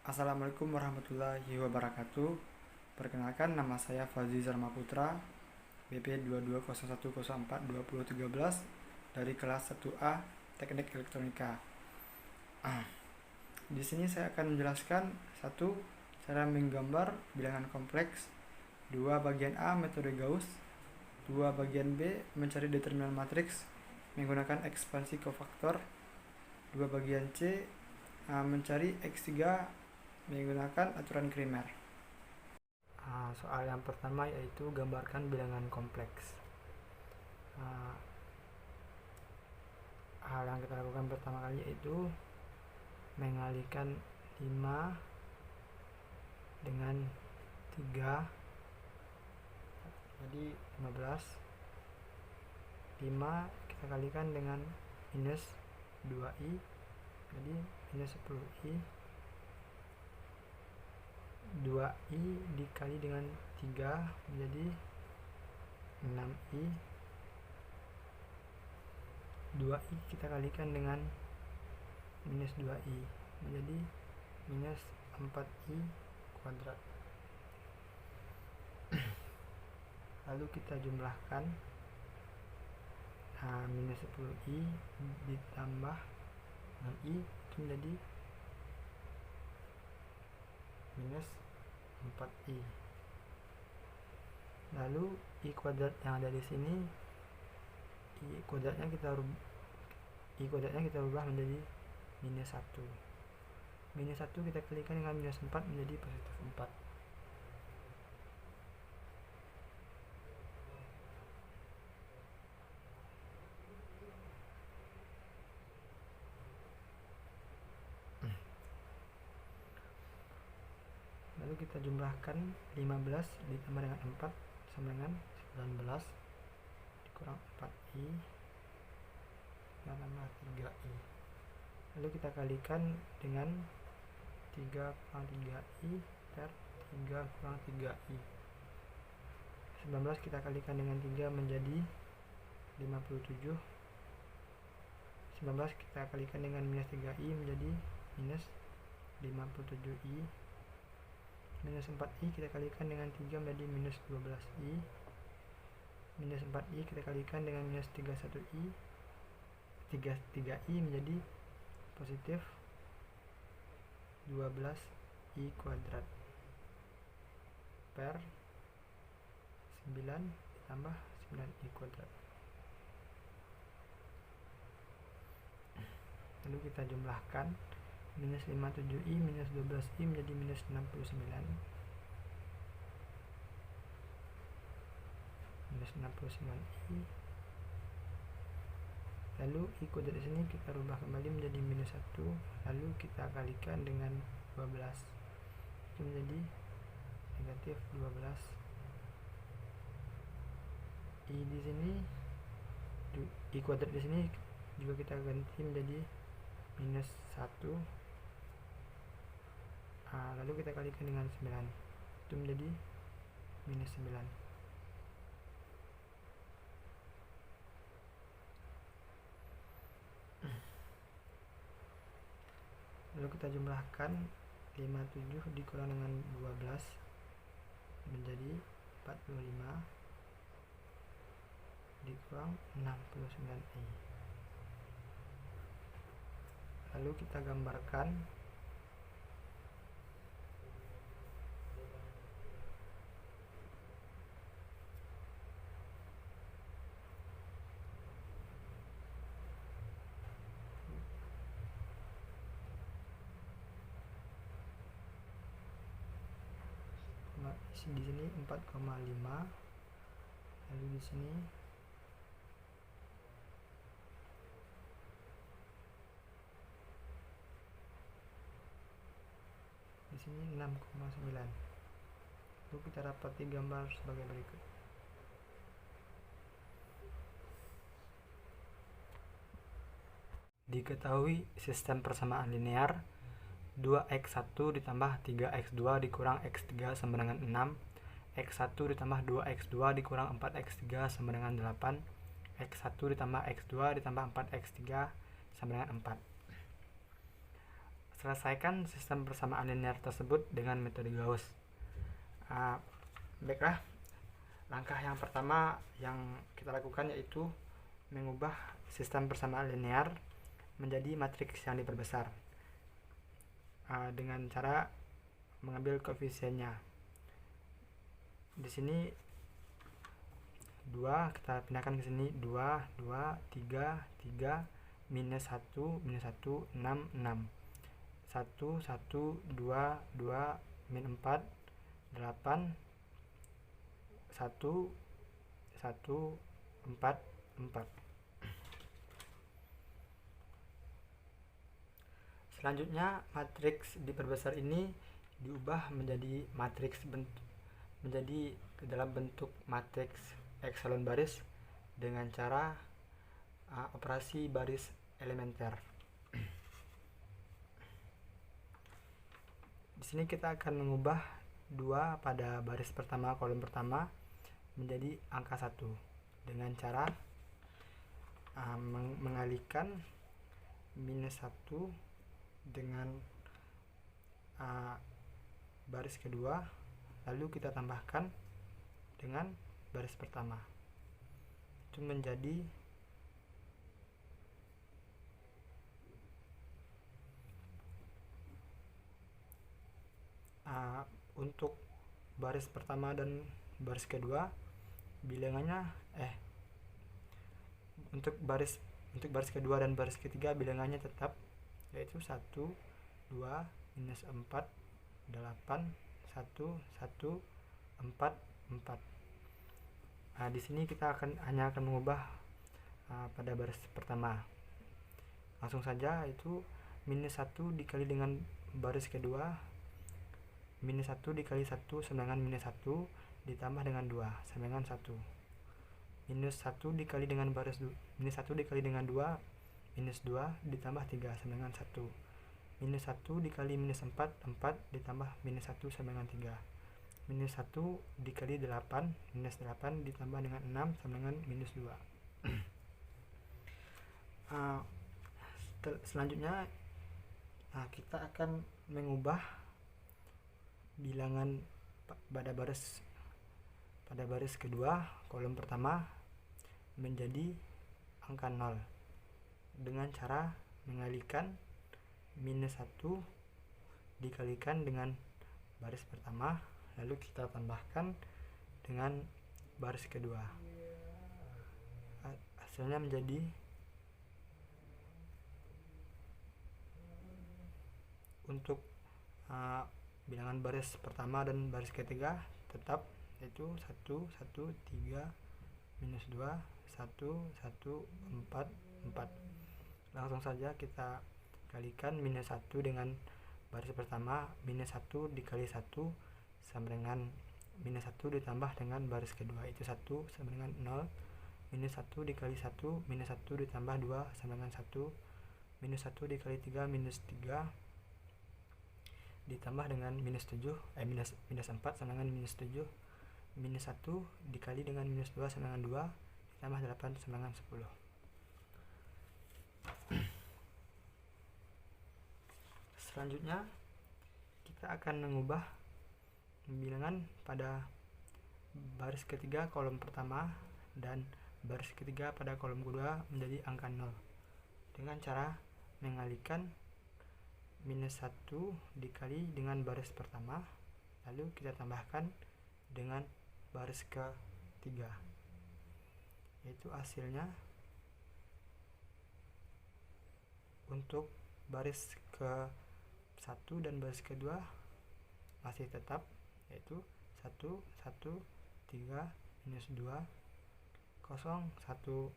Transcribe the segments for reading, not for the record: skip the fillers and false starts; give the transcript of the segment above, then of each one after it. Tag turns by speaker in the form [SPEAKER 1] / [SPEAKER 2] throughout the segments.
[SPEAKER 1] Assalamualaikum warahmatullahi wabarakatuh. Perkenalkan, nama saya Fazli Zarma Putra, BP 2201042013 dari kelas 1A Teknik Elektronika. Di sini saya akan menjelaskan satu, cara menggambar bilangan kompleks, dua, bagian A metode Gauss, dua, bagian B mencari determinan matriks menggunakan ekspansi kofaktor, dua, bagian C mencari X3 menggunakan aturan Cramer. Soal yang pertama yaitu gambarkan bilangan kompleks. Hal yang kita lakukan pertama kali yaitu mengalihkan 5 dengan 3, jadi 15. 5 kita kalikan dengan minus 2i, jadi minus 10i. 2i dikali dengan 3 menjadi 6i. 2i kita kalikan dengan minus 2i menjadi minus 4i kuadrat. Lalu kita jumlahkan, minus 10i ditambah 6i itu menjadi minus 4i. Lalu i kuadrat yang ada di sini, i kuadratnya kita rubah menjadi minus 1. Minus 1 kita kalikan dengan minus 4 menjadi positif 4. Lalu kita jumlahkan 15 ditambah dengan 4 sama dengan 19 dikurang 4i ditambah 3i. Lalu kita kalikan dengan 3 kurang 3i per 3 kurang 3i. 19 kita kalikan dengan 3 menjadi 57. 19 kita kalikan dengan minus 3i menjadi minus 57i. Minus 4i kita kalikan dengan 3 menjadi minus 12i. Minus 4i kita kalikan dengan minus 3i menjadi positif 12i kuadrat per 9 ditambah 9i kuadrat. Lalu kita jumlahkan, minus 57i minus 12i menjadi minus 69. Minus 69i. Lalu i kuadrat di sini kita rubah kembali menjadi minus 1, lalu kita kalikan dengan 12. Itu menjadi negatif 12. I di sini, i kuadrat di sini juga kita ganti menjadi minus 1. Lalu kita kalikan dengan 9, itu menjadi minus 9. Lalu kita jumlahkan 57 dikurang dengan 12 menjadi 45 dikurang 69i. Lalu kita gambarkan, di sini 4,5, lalu di sini di sini 6,9. Lalu kita dapati gambar sebagai berikut. Diketahui sistem persamaan linear 2x1 ditambah 3x2 dikurang x3 sama dengan 6, x1 ditambah 2x2 dikurang 4x3 sama dengan 8, x1 ditambah x2 ditambah 4x3 sama dengan 4. selesaikan sistem persamaan linear tersebut dengan metode Gauss. Baiklah, langkah yang pertama yang kita lakukan yaitu mengubah sistem persamaan linear menjadi matriks yang diperbesar dengan cara mengambil koefisiennya. Di sini 2 kita pindahkan ke sini, 2 2 3 3 minus 1 minus 1 6 6 1 1 2 2 min 4 8 1 1 4 4. Selanjutnya matriks diperbesar ini diubah menjadi dalam bentuk matriks ekselon baris dengan cara operasi baris elementer. Di sini kita akan mengubah 2 pada baris pertama kolom pertama menjadi angka 1 dengan cara mengalihkan minus 1 dengan baris kedua, lalu kita tambahkan dengan baris pertama. Itu menjadi untuk baris pertama dan baris kedua bilangannya untuk baris kedua dan baris ketiga bilangannya tetap, yaitu 1 2 minus 4 8 1 1 4 4. Di sini kita hanya akan mengubah pada baris pertama. Langsung saja, itu minus 1 dikali dengan baris kedua, minus 1 dikali 1 sama dengan minus 1 ditambah dengan 2 sama dengan 1. Minus 1 dikali dengan minus 1 dikali dengan 2 minus 2 ditambah 3 sama dengan 1. Minus 1 dikali minus 4 ditambah minus 1 sama dengan 3. Minus 1 dikali 8 minus 8 ditambah dengan 6 sama dengan minus 2. Selanjutnya kita akan mengubah bilangan pada baris kedua kolom pertama menjadi angka 0 dengan cara mengalihkan minus 1 dikalikan dengan baris pertama, lalu kita tambahkan dengan baris kedua. Hasilnya menjadi untuk bilangan baris pertama dan baris ketiga tetap, yaitu 1 1 3 minus 2 1 1 4 4. Langsung saja kita kalikan minus 1 dengan baris pertama, minus 1 dikali 1 sama dengan minus 1 ditambah dengan baris kedua, itu 1 sama dengan 0. Minus 1 dikali 1 minus 1 ditambah 2 sama dengan 1. Minus 1 dikali 3 minus 3 ditambah dengan minus 7 minus 4 sama dengan minus 7. Minus 1 dikali dengan minus 2 sama dengan 2 ditambah 8 sama dengan 10. Selanjutnya kita akan mengubah bilangan pada baris ketiga kolom pertama dan baris ketiga pada kolom kedua menjadi angka 0 dengan cara mengalihkan minus 1 dikali dengan baris pertama, lalu kita tambahkan dengan baris ketiga, yaitu hasilnya untuk baris ke 1 dan baris kedua masih tetap, yaitu 1 1 3 minus 2 0 1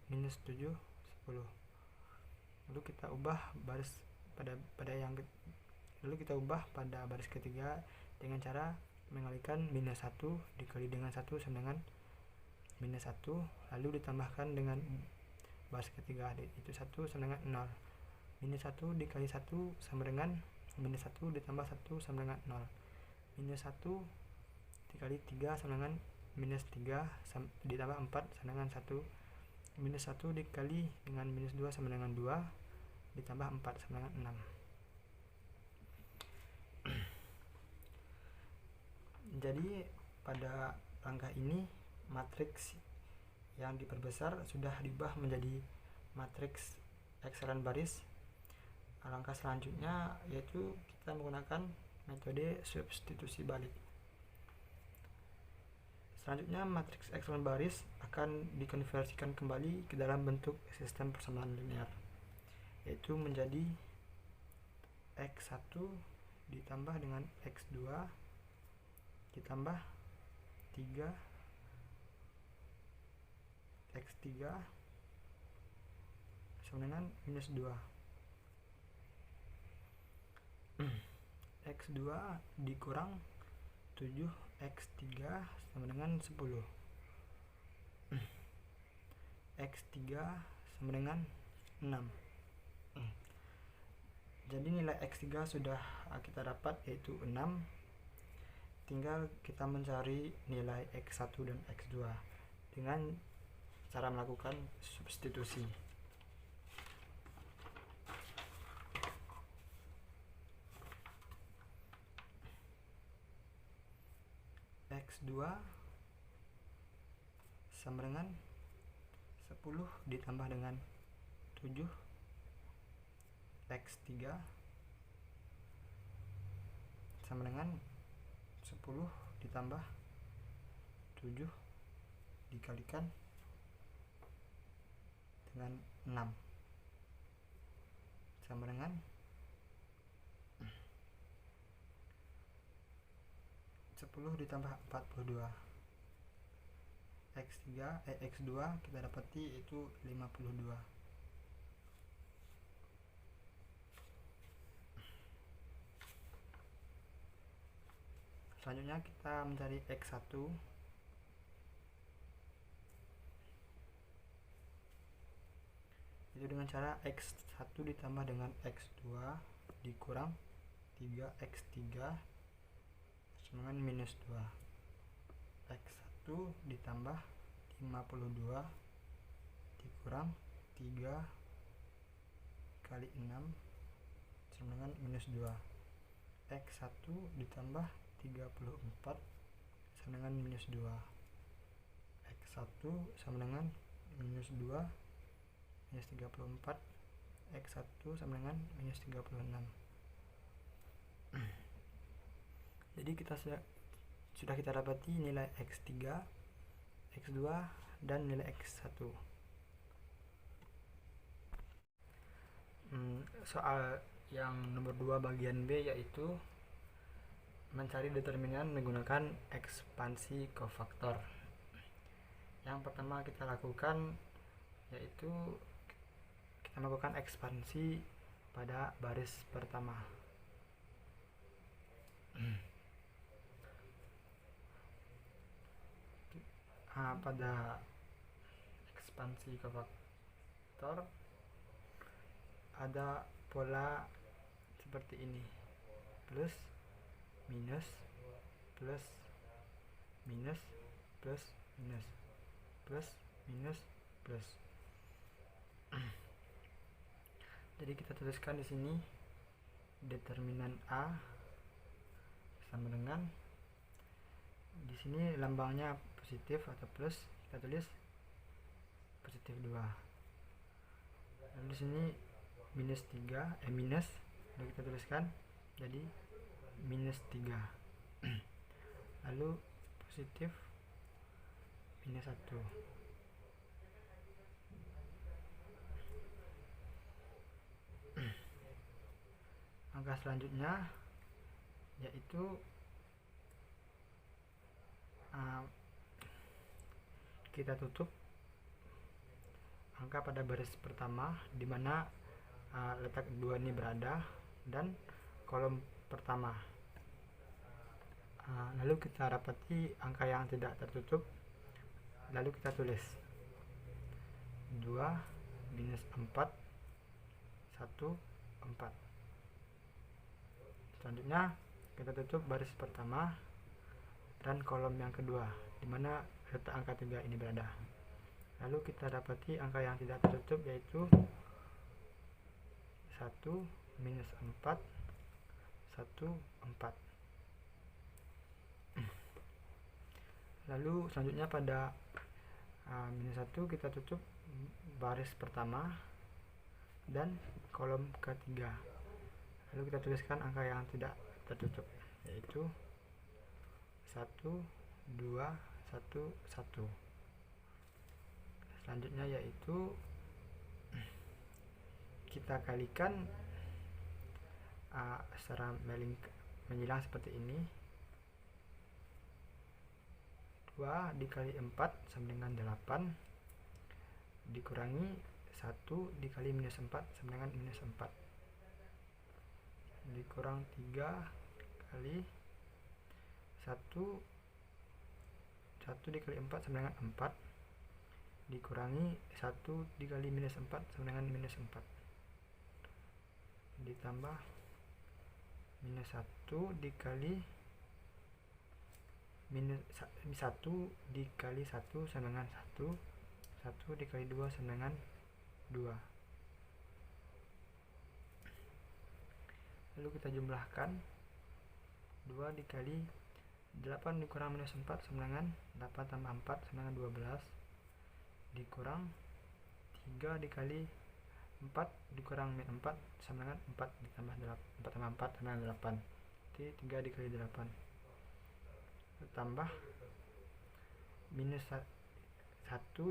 [SPEAKER 1] minus 7 10. Lalu kita ubah pada baris ketiga dengan cara mengalihkan minus 1 dikali dengan 1 sama dengan minus 1, lalu ditambahkan dengan baris ketiga, itu 1 sama dengan 0. Minus 1 dikali 1 sama dengan minus 1 ditambah 1 sama dengan 0. Minus 1 dikali 3 sama dengan minus 3 ditambah 4 sama dengan 1. Minus 1 dikali dengan minus 2 sama dengan 2 ditambah 4 sama dengan 6. Jadi pada langkah ini matriks yang diperbesar sudah diubah menjadi matriks ekselan baris. Langkah selanjutnya yaitu kita menggunakan metode substitusi balik. Selanjutnya matriks ekselan baris akan dikonversikan kembali ke dalam bentuk sistem persamaan linear, yaitu menjadi X1 ditambah dengan X2 ditambah 3 X3 sama dengan minus 2. X2 dikurang 7X3 sama dengan 10. X3 sama dengan 6. Jadi nilai X3 sudah kita dapat, yaitu 6. Tinggal kita mencari nilai X1 dan X2 dengan cara melakukan substitusi. X2 sama dengan 10 ditambah dengan 7 X3 sama dengan 10 ditambah 7 dikalikan dengan 6 sama dengan 10 ditambah 42. X2 kita dapati itu 52. Selanjutnya kita mencari X1. Itu dengan cara X1 ditambah dengan X2 dikurang 3X3 sama dengan minus 2. X1 ditambah 52 dikurang 3 kali 6 sama dengan minus 2. X1 ditambah 34 sama dengan minus 2. X1 sama dengan minus 2 minus 34. X1 sama dengan minus 36. Jadi kita sudah kita dapati nilai X3, X2 dan nilai X1. Soal yang nomor 2 bagian B yaitu mencari determinan menggunakan ekspansi kofaktor. Yang pertama kita lakukan yaitu kita melakukan ekspansi pada baris pertama. Pada ekspansi kofaktor ada pola seperti ini, plus minus plus minus plus minus plus minus plus. Jadi kita tuliskan di sini determinan A sama dengan, di sini lambangnya positif atau plus, kita tulis positif 2. Lalu di sini minus 3 minus, lalu kita tuliskan jadi minus 3. Lalu positif minus 1. Angka selanjutnya yaitu kita tutup angka pada baris pertama di mana letak 2 ini berada dan kolom pertama. Lalu kita dapati angka yang tidak tertutup, lalu kita tulis 2 minus 4 1 4. Selanjutnya kita tutup baris pertama dan kolom yang kedua di mana letak angka 3 ini berada. Lalu kita dapati angka yang tidak tertutup yaitu 1 minus 4 1 4. Lalu selanjutnya pada minus 1 kita tutup baris pertama dan kolom ketiga. Lalu kita tuliskan angka yang tidak tertutup, yaitu 1, 2, 1, 1. Selanjutnya yaitu kita kalikan secara menyilang seperti ini. 2 dikali 4 sama dengan 8, dikurangi 1 dikali minus 4 sama dengan minus 4, dikurang 3 kali 1 dikali 4 sama dengan 4, dikurangi 1 dikali minus 4 sama dengan minus 4, ditambah minus 1 dikali minus 1 dikali 1 sama dengan 1, 1 dikali 2 sama dengan 2. Lalu kita jumlahkan 2 dikali 8 dikurang minus 4 sama dengan 8 tambah 4 sama dengan 12, dikurang 3 dikali 4 dikurang min 4 sama dengan 4 ditambah 4 tambah 4 sama dengan 8, jadi 3 dikali 8, tambah minus 1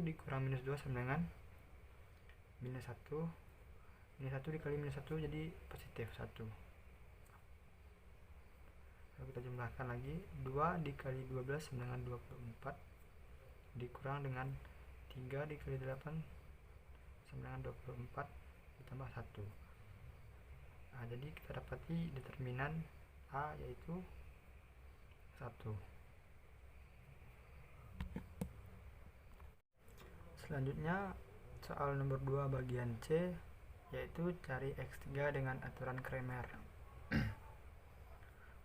[SPEAKER 1] dikurang minus 2 sama dengan minus 1, minus 1 dikali minus 1 jadi positif 1. Lalu kita jumlahkan lagi 2 dikali 12 sama dengan 24, dikurang dengan 3 dikali 8 sama dengan 24 ditambah 1. Jadi kita dapati determinan A yaitu 1. Selanjutnya soal nomor 2 bagian C, yaitu cari X3 dengan aturan Cramer.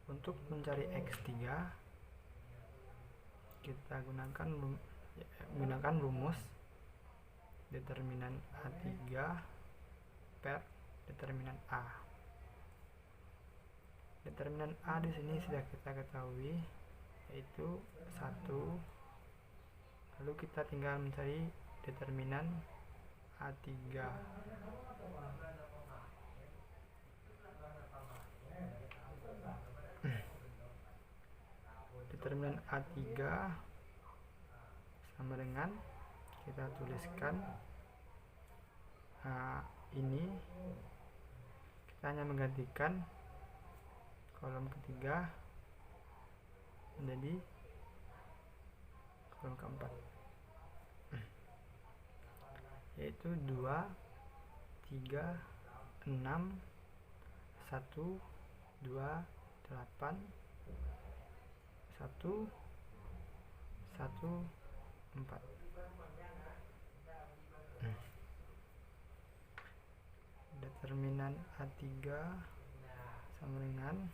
[SPEAKER 1] Untuk mencari X3 kita gunakan rumus determinan A3 per determinan A. Determinan A di sini sudah kita ketahui, yaitu 1. Lalu kita tinggal mencari determinan A3. Determinan A3 sama dengan, kita tuliskan ini, kita hanya menggantikan kolom ketiga menjadi kolom keempat, yaitu 2, 3, 6, 1, 2, 8, 1, 1, 4. Determinan A3 sama dengan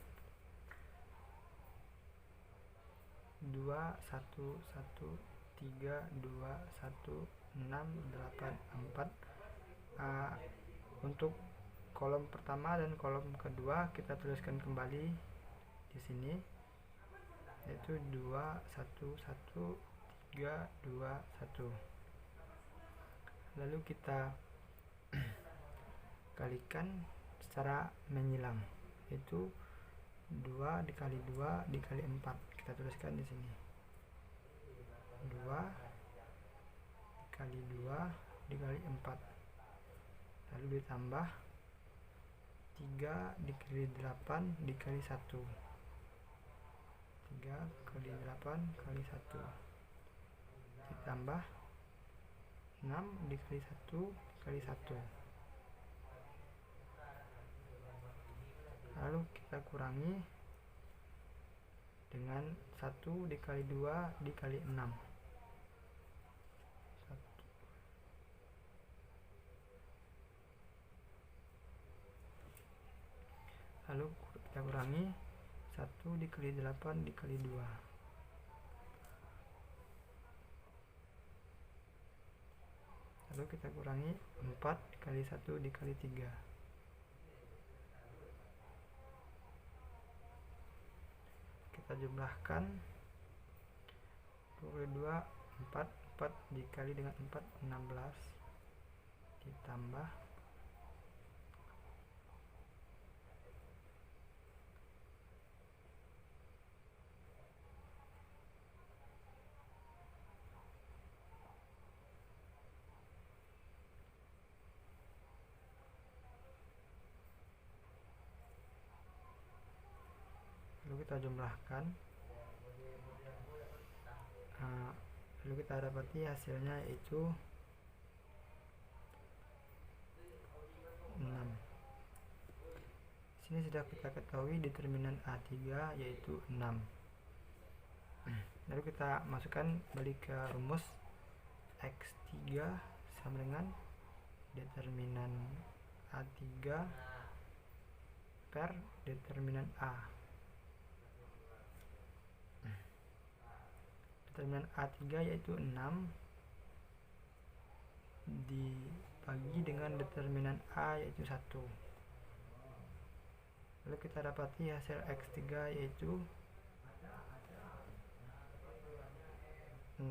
[SPEAKER 1] 2, 1, 1, 3, 2, 1, 6, 8, 4. Untuk kolom pertama dan kolom kedua kita tuliskan kembali di sini, yaitu 2, 1, 1, 3, 2, 1. Lalu kita kalikan secara menyilang, yaitu 2 dikali 2 dikali 4. Kita tuliskan di sini 2 dikali 2 dikali 4, lalu ditambah 3 dikali 8 dikali 1, 3 kali 8 kali 1, ditambah 6 dikali 1 kali 1, lalu kita kurangi dengan 1 dikali 2 dikali 6, 1. Lalu kita kurangi 1 dikali 8 dikali 2, lalu kita kurangi 4 dikali 1 dikali 3, kita jumlahkan 10 kali 2 4, 4 dikali dengan 4 16, ditambah lalu kita jumlahkan. Lalu kita dapati hasilnya yaitu 6. Sini sudah kita ketahui determinan A3 yaitu 6. Lalu kita masukkan balik ke rumus X3 sama dengan determinan A3 per determinan A. Determinan A3 yaitu 6 dibagi dengan determinan A yaitu 1. Lalu kita dapati hasil X3 yaitu 6.